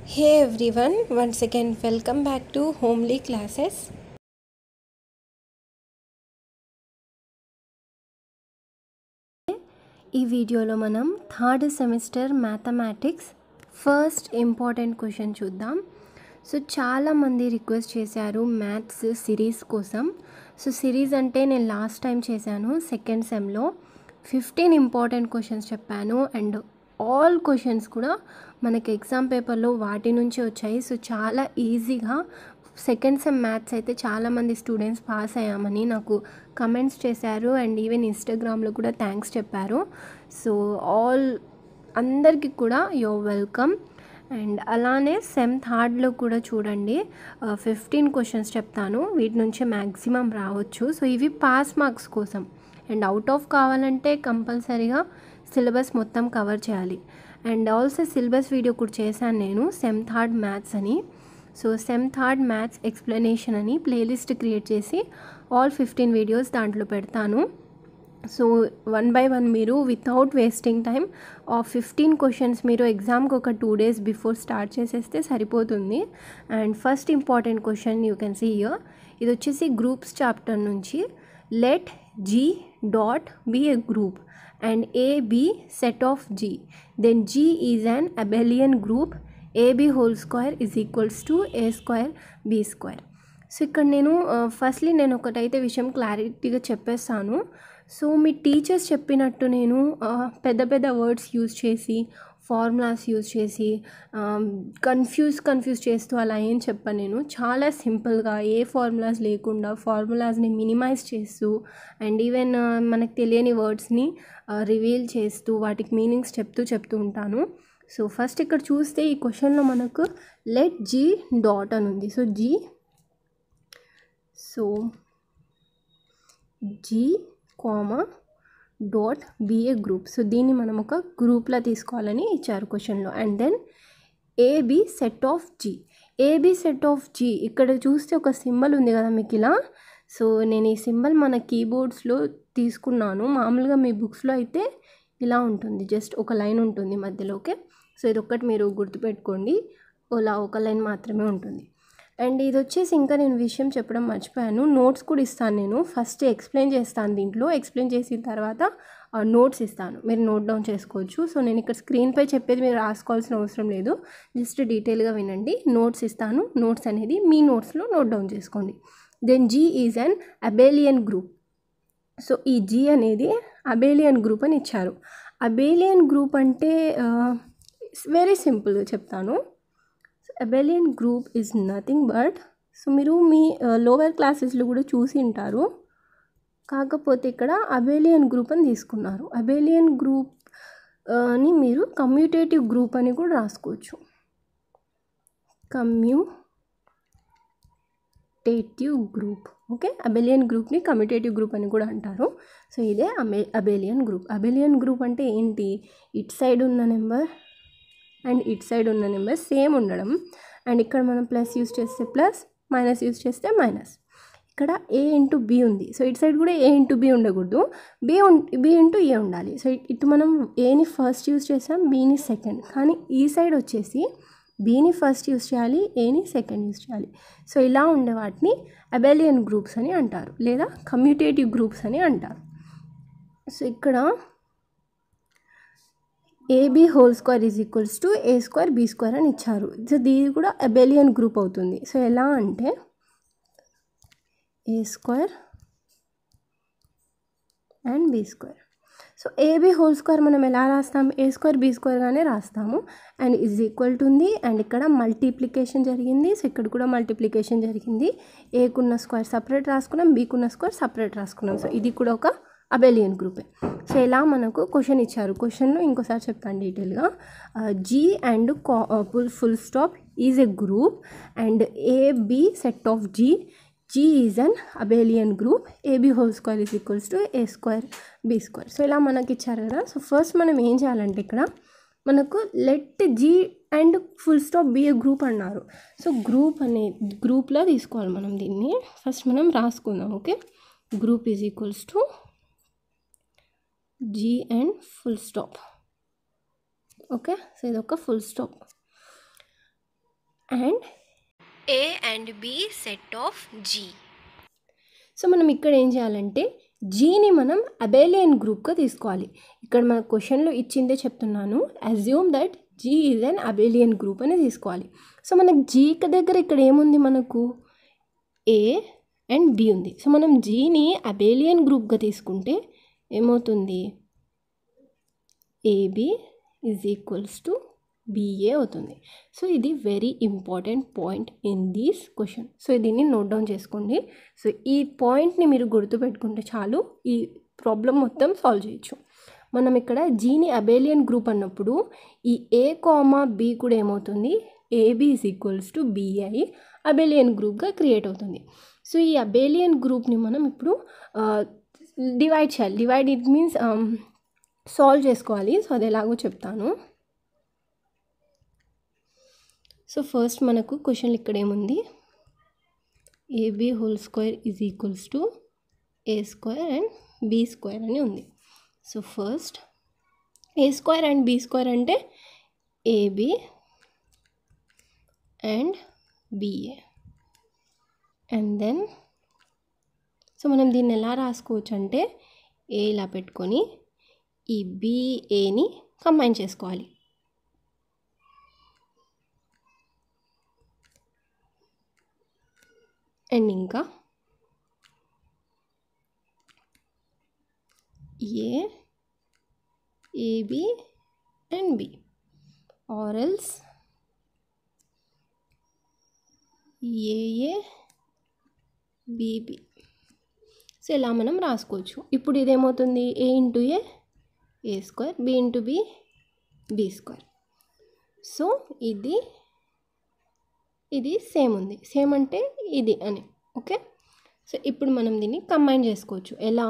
Hey everyone, once again welcome back to Homely Classes. ఈ వీడియోలో మనం third semester mathematics first important question చూద్దాం. So చాలామంది request చేశారు మ్యాథ్స్ సిరీస్ కోసం. సో సిరీస్ అంటే నేను లాస్ట్ టైం చేశాను సెకండ్ సెమ్లో 15 ఇంపార్టెంట్ క్వశ్చన్స్ చెప్పాను అండ్ ఆల్ క్వశ్చన్స్ కూడా మనకి ఎగ్జామ్ పేపర్లో వాటి నుంచి వచ్చాయి. సో చాలా ఈజీగా సెకండ్ సెమ్ మ్యాథ్స్ అయితే చాలామంది స్టూడెంట్స్ పాస్ అయ్యామని నాకు కమెంట్స్ చేశారు అండ్ ఈవెన్ ఇన్స్టాగ్రామ్లో కూడా థ్యాంక్స్ చెప్పారు. సో అందరికీ కూడా యువర్ వెల్కమ్. అండ్ అలానే సెమ్ థర్డ్లో కూడా చూడండి 15 క్వశ్చన్స్ చెప్తాను, వీటి నుంచి మ్యాక్సిమం రావచ్చు. సో ఇవి పాస్ మార్క్స్ కోసం అండ్ అవుట్ ఆఫ్ కావాలంటే కంపల్సరీగా సిలబస్ మొత్తం కవర్ చేయాలి. అండ్ ఆల్సో సిలబస్ వీడియో కూడా చేశాను నేను సెమ్ థర్డ్ మ్యాథ్స్ అని. So sem third maths explanation అని ప్లేలిస్ట్ క్రియేట్ చేసి ఆల్ 15 వీడియోస్ దాంట్లో పెడతాను. సో 1 by 1 మీరు వితౌట్ వేస్టింగ్ టైం 15 క్వశ్చన్స్ మీరు ఎగ్జామ్కి ఒక 2 days బిఫోర్ స్టార్ట్ చేసేస్తే సరిపోతుంది. And first important question you can see here. ఇది వచ్చేసి గ్రూప్స్ చాప్టర్ నుంచి. Let G dot be a group and A be set of G, then G is an abelian group. AB whole square is equals to A square B square. So ఇక్కడ నేను firstly నేను ఒకటైతే విషయం క్లారిటీగా చెప్పేస్తాను. So మీ teachers చెప్పినట్టు నేను పెద్ద పెద్ద వర్డ్స్ యూజ్ చేసి ఫార్ములాస్ యూజ్ చేసి కన్ఫ్యూజ్ చేస్తూ అలా ఏం చెప్పాను. నేను చాలా సింపుల్గా ఏ ఫార్ములాస్ లేకుండా ఫార్ములాస్ని మినిమైజ్ చేస్తూ అండ్ ఈవెన్ మనకు తెలియని వర్డ్స్ని రివీల్ చేస్తూ వాటికి మీనింగ్స్ చెప్తూ ఉంటాను. సో ఫస్ట్ ఇక్కడ చూస్తే ఈ క్వశ్చన్లో మనకు లెట్ G డాట్ అని ఉంది. So G comma dot B A group. So దీన్ని మనం ఒక గ్రూప్లా తీసుకోవాలని ఇచ్చారు క్వశ్చన్లో. And then A B set of G. A B set of G ఇక్కడ చూస్తే ఒక సింబల్ ఉంది కదా మీకు ఇలా. సో నేను ఈ సింబల్ మన కీబోర్డ్స్లో తీసుకున్నాను. మామూలుగా మీ బుక్స్లో అయితే ఇలా ఉంటుంది, జస్ట్ ఒక లైన్ ఉంటుంది మధ్యలో. ఓకే, సో ఇది ఒక్కటి మీరు గుర్తుపెట్టుకోండి, ఇలా ఒక లైన్ మాత్రమే ఉంటుంది. అండ్ ఇది వచ్చేసి ఇంకా నేను విషయం చెప్పడం మర్చిపోయాను, నోట్స్ కూడా ఇస్తాను నేను. ఫస్ట్ ఎక్స్ప్లెయిన్ చేస్తాను, దీంట్లో ఎక్స్ప్లెయిన్ చేసిన తర్వాత నోట్స్ ఇస్తాను, మీరు నోట్ డౌన్ చేసుకోవచ్చు. సో నేను ఇక్కడ స్క్రీన్పై చెప్పేది మీరు రాసుకోవాల్సిన అవసరం లేదు, జస్ట్ డీటెయిల్గా వినండి. నోట్స్ ఇస్తాను, నోట్స్ అనేది మీ నోట్స్లో నోట్ డౌన్ చేసుకోండి. Then G is an abelian group. So ఈ G అనేది అబేలియన్ గ్రూప్ అని ఇచ్చారు. అబేలియన్ గ్రూప్ అంటే వెరీ సింపుల్గా చెప్తాను. అబేలియన్ group is nothing but, so మీరు మీ లోవర్ క్లాసెస్లో కూడా చూసి ఉంటారు, కాకపోతే ఇక్కడ అబేలియన్ గ్రూప్ అని తీసుకున్నారు. అబేలియన్ గ్రూప్ అని మీరు కమ్యూటేటివ్ గ్రూప్ అని కూడా రాసుకోవచ్చు. Commutative group. ఓకే, అబేలియన్ గ్రూప్ని కమ్యూటేటివ్ గ్రూప్ అని కూడా అంటారు. సో ఇదే అబేలియన్ గ్రూప్. అబేలియన్ గ్రూప్ అంటే ఏంటి, ఇట్ సైడ్ ఉన్న నెంబర్ అండ్ ఇట్ సైడ్ ఉన్న నెంబర్ సేమ్ ఉండడం. అండ్ ఇక్కడ మనం ప్లస్ యూజ్ చేస్తే ప్లస్, మైనస్ యూజ్ చేస్తే మైనస్. ఇక్కడ A ఇంటూ B ఉంది, సో ఇటు సైడ్ కూడా A ఇంటూ B ఉండకూడదు, B ఇంటూ A ఉండాలి. సో ఇటు మనం Aని ఫస్ట్ యూజ్ చేసాం, Bని సెకండ్, కానీ ఈ సైడ్ వచ్చేసి Bని ఫస్ట్ యూజ్ చేయాలి, Aని సెకండ్ యూజ్ చేయాలి. సో ఇలా ఉండే వాటిని అబేలియన్ గ్రూప్స్ అని అంటారు, లేదా కమ్యూటేటివ్ గ్రూప్స్ అని అంటారు. సో ఇక్కడ AB whole square is equals to A square B square అని ఇచ్చారు. సో దీని కూడా అబేలియన్ గ్రూప్ అవుతుంది. సో ఎలా అంటే A square and B square. So AB whole square మనం ఎలా రాస్తాం, A స్క్వేర్ B స్క్వేర్గానే రాస్తాము. అండ్ ఈజ్ ఈక్వల్ టు ఉంది, అండ్ ఇక్కడ మల్టిప్లికేషన్ జరిగింది, సో ఇక్కడ కూడా మల్టిప్లికేషన్ జరిగింది. Aకున్న స్క్వేర్ సపరేట్ రాసుకున్నాం, Bకున్న స్క్వేర్ సపరేట్ రాసుకున్నాం. సో ఇది కూడా ఒక అబేలియన్ గ్రూపే. సో ఇలా మనకు క్వశ్చన్ ఇచ్చారు. క్వశ్చన్లో ఇంకోసారి చెప్తాను డీటెయిల్గా. G and full stop is a group and AB set of G is an abelian group. AB whole square is equals to A square B square. So ఇలా మనకి ఇచ్చారు కదా. సో ఫస్ట్ మనం ఏం చేయాలంటే ఇక్కడ మనకు let G and full stop B A group అన్నారు. సో గ్రూప్లో తీసుకోవాలి మనం దీన్ని. ఫస్ట్ మనం రాసుకుందాం. Okay, group is equals to G and full stop. Okay, so ఇది ఒక full stop. And A and B set of G. So మనం ఇక్కడ ఏం చేయాలంటే జీని మనం అబేలియన్ గ్రూప్గా తీసుకోవాలి. ఇక్కడ మన క్వశ్చన్లో ఇచ్చిందే చెప్తున్నాను. Assume that G is an abelian group అని తీసుకోవాలి. సో మనకు జీకి దగ్గర ఇక్కడ ఏముంది, మనకు ఏ అండ్ బి ఉంది. సో మనం జీని అబేలియన్ గ్రూప్గా తీసుకుంటే ఏమవుతుంది, AB is equals to BA అవుతుంది. సో ఇది very important point in this question. So దీన్ని నోట్ డౌన్ చేసుకోండి. సో ఈ పాయింట్ని మీరు గుర్తుపెట్టుకుంటే చాలు, ఈ ప్రాబ్లం మొత్తం సాల్వ్ చేయొచ్చు. మనం ఇక్కడ జీని అబేలియన్ గ్రూప్ అన్నప్పుడు ఈ ఏ కామా బి కూడా ఏమవుతుంది, AB is equals to BA abelian గ్రూప్గా క్రియేట్ అవుతుంది. సో ఈ అబేలియన్ గ్రూప్ని మనం ఇప్పుడు డివైడ్ చేయాలి. డివైడ్ ఇట్ మీన్స్ సాల్వ్ చేసుకోవాలి. సో అది ఎలాగో చెప్తాను. సో ఫస్ట్ మనకు క్వశ్చన్ ఇక్కడ ఏముంది, A B whole square is equals to A square and B square అని ఉంది. So first A square and B square అంటే A B and B A. And then so మనం దీన్ని ఎలా రాసుకోవచ్చు అంటే ఏ ఇలా పెట్టుకొని ఈ బిఏని కంబైన్ చేసుకోవాలి. అండ్ ఇంకా A B and B are else A A B B. So ఇలా మనం రాసుకోవచ్చు. ఇప్పుడు ఇదేమవుతుంది, A into A square, B into B square. So ఇది సేమ్ ఉంది. సేమ్ అంటే ఇది అని, ఓకే. సో ఇప్పుడు మనం దీన్ని కంబైన్ చేసుకోవచ్చు. ఎలా?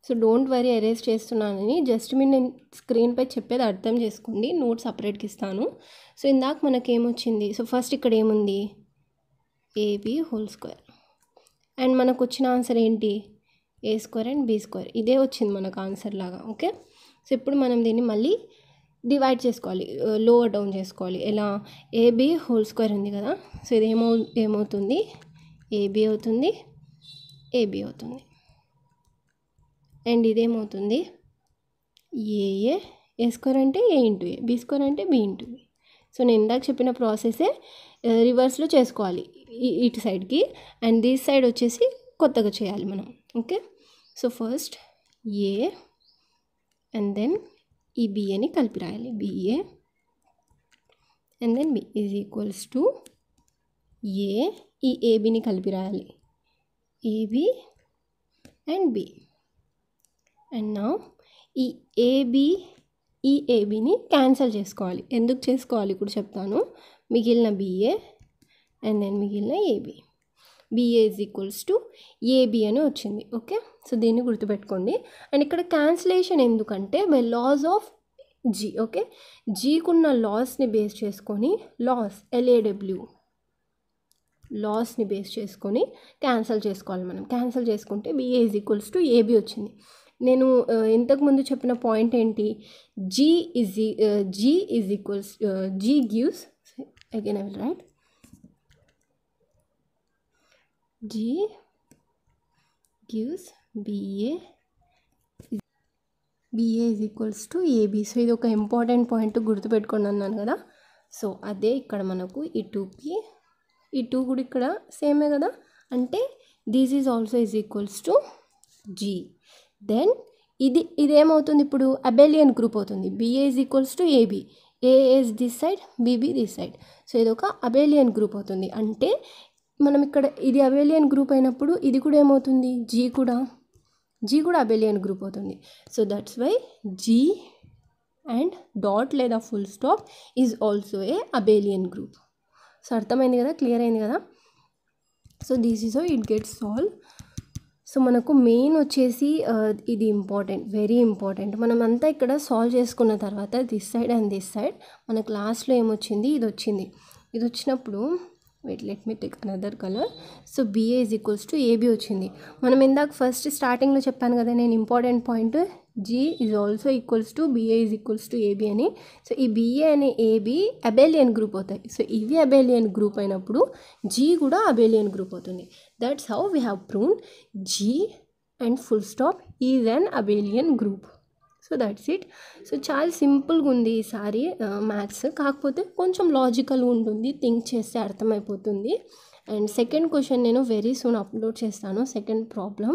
సో డోంట్ వరీ ఎరేజ్ చేస్తున్నానని, జస్ట్ మీరు నేను స్క్రీన్పై చెప్పేది అర్థం చేసుకోండి. నోట్ సపరేట్గా ఇస్తాను. సో ఇందాక మనకేమొచ్చింది, సో ఫస్ట్ ఇక్కడ ఏముంది, ఏబి హోల్ స్క్వేర్. అండ్ మనకు వచ్చిన ఆన్సర్ ఏంటి, ఏ స్క్వేర్ అండ్ బి స్క్వేర్. ఇదే వచ్చింది మనకు ఆన్సర్ లాగా, ఓకే. సో ఇప్పుడు మనం దీన్ని మళ్ళీ డివైడ్ చేసుకోవాలి, లోవర్ డౌన్ చేసుకోవాలి. ఎలా? ఏబి హోల్ స్క్వేర్ ఉంది కదా, సో ఇది ఏమవుతుంది, ఏబి అవుతుంది, ఏబి అవుతుంది. అండ్ ఇదేమవుతుంది, ఏ స్క్వేర్ అంటే ఏ ఇంటూ ఏ, బి స్క్వేర్ అంటే బి ఇంటూ బి. సో నేను ఇందాక చెప్పిన ప్రాసెసే రివర్స్లో చేసుకోవాలి ఇటు సైడ్కి. అండ్ దిస్ సైడ్ వచ్చేసి కొత్తగా చేయాలి మనం, okay. So first A and then ఈ బిఏని కలిపి రాయాలి, B A and then B is equals to A, ఈ ఏబిని కలిపి రాయాలి, ఏబి అండ్ బి. అండ్ నా ఈ ఏబిని క్యాన్సిల్ చేసుకోవాలి. ఎందుకు చేసుకోవాలి ఇప్పుడు చెప్తాను. మిగిలిన బిఏ అండ్ దెన్ మిగిలిన AB, BA is equals to AB అని వచ్చింది, ఓకే. సో దీన్ని గుర్తుపెట్టుకోండి. అండ్ ఇక్కడ క్యాన్సిలేషన్ ఎందుకంటే by laws of G, okay. జీకున్న లాస్ని బేస్ చేసుకొని LAW లాస్ని బేస్ చేసుకొని క్యాన్సిల్ చేసుకోవాలి మనం. క్యాన్సిల్ చేసుకుంటే B A is equals to AB వచ్చింది. నేను ఇంతకుముందు చెప్పిన పాయింట్ ఏంటి, G is equals, G gives, again I will write, G gives B A is equals to A B. So ఇది ఒక ఇంపార్టెంట్ పాయింట్ గుర్తుపెట్టుకోండి అన్నాను కదా. సో అదే ఇక్కడ మనకు ఈ 2కి ఈ 2 కూడా ఇక్కడ సేమే కదా, అంటే this is also is equals to G. Then ఇదేమవుతుంది ఇప్పుడు, అబేలియన్ గ్రూప్ అవుతుంది. B A is equals to A B, A is this side, B B this side. So ఇది ఒక అబేలియన్ గ్రూప్ అవుతుంది. అంటే మనం ఇక్కడ ఇది అబేలియన్ గ్రూప్ అయినప్పుడు ఇది కూడా ఏమవుతుంది, జీ కూడా అబేలియన్ గ్రూప్ అవుతుంది. So that's why G and dot లేదా full stop is also a abelian group. So అర్థమైంది కదా, క్లియర్ అయింది కదా. So this is how it gets solve. So మనకు మెయిన్ వచ్చేసి ఇది ఇంపార్టెంట్, వెరీ ఇంపార్టెంట్. మనం అంతా ఇక్కడ సాల్వ్ చేసుకున్న తర్వాత this side and this side మనకు లాస్ట్లో ఏమొచ్చింది, ఇది వచ్చింది. ఇది వచ్చినప్పుడు let me take another colour. So BA is equals to AB వచ్చింది. మనం ఇందాక ఫస్ట్ స్టార్టింగ్లో చెప్పాను కదా నేను important point, G is also equals to BA is equals to AB అని. సో ఈ బిఏ అనే ఏబి అబేలియన్ గ్రూప్ అవుతాయి. సో ఇవి అబేలియన్ గ్రూప్ అయినప్పుడు జీ కూడా అబేలియన్ గ్రూప్ అవుతుంది. That's how we have proved G and full stop is an abelian group. So that's it. So చాలా సింపుల్గా ఉంది ఈసారి మ్యాథ్స్, కాకపోతే కొంచెం లాజికల్గా ఉంటుంది, థింక్ చేస్తే అర్థమైపోతుంది. అండ్ సెకండ్ క్వశ్చన్ నేను వెరీ సూన్ అప్లోడ్ చేస్తాను, సెకండ్ ప్రాబ్లం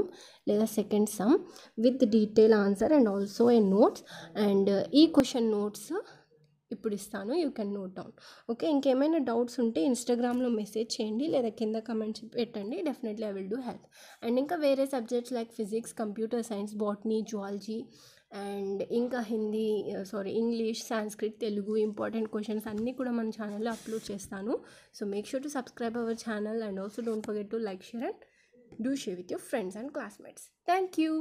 లేదా second sum with detail answer and also a notes. And ఈ క్వశ్చన్ నోట్స్ ఇప్పుడు ఇస్తాను, you can note down. Okay, ఇంకేమైనా డౌట్స్ ఉంటే ఇన్స్టాగ్రామ్లో మెసేజ్ చేయండి లేదా కింద కమెంట్స్ పెట్టండి, definitely I will do help. And ఇంకా వేరే subjects like physics, computer science, botany, zoology and ఇంకా English, Sanskrit, Telugu important questions అన్నీ కూడా మన ఛానల్లో అప్లోడ్ చేస్తాను. So make sure to subscribe our channel and also don't forget to like, share and do share with your friends and classmates. Thank you.